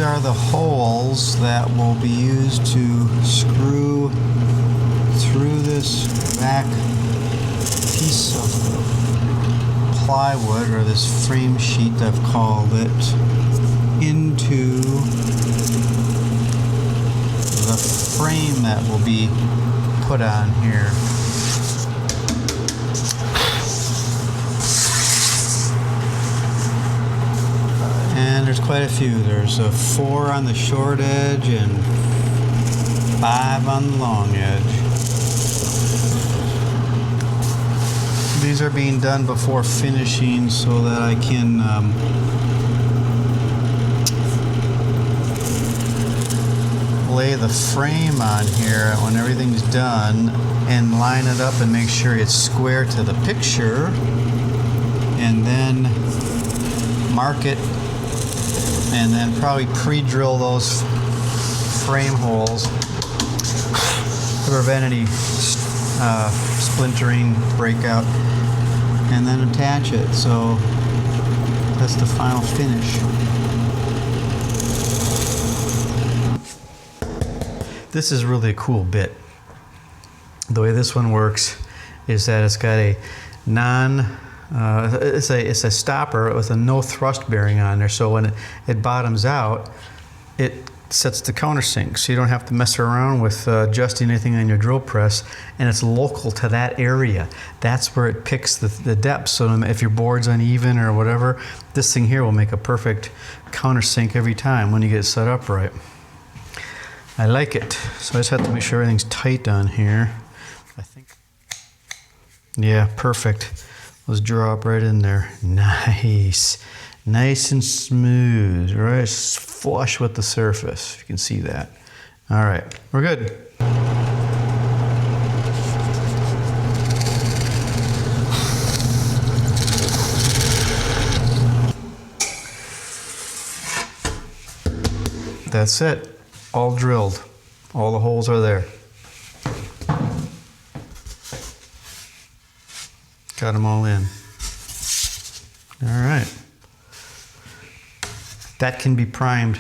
these are the holes that will be used to screw through this back piece of plywood, or this frame sheet I've called it, into the frame that will be put on here. And there's quite a few. There's a 4 on the short edge and 5 on the long edge. These are being done before finishing so that I can lay the frame on here when everything's done and line it up and make sure it's square to the picture, and then mark it, and then probably pre-drill those frame holes to prevent any splintering, breakout, and then attach it. So that's the final finish. This is really a cool bit. The way this one works is that it's got a it's a stopper with a no thrust bearing on there, so when it bottoms out, it sets the countersink, so you don't have to mess around with adjusting anything on your drill press, and it's local to that area. That's where it picks the depth, so if your board's uneven or whatever, this thing here will make a perfect countersink every time when you get it set up right. I like it, so I just have to make sure everything's tight on here. I think, yeah, perfect. Let's drop right in there. Nice. Nice and smooth, right? Flush with the surface, if you can see that. All right, we're good. That's it, all drilled. All the holes are there. Got them all in. All right. That can be primed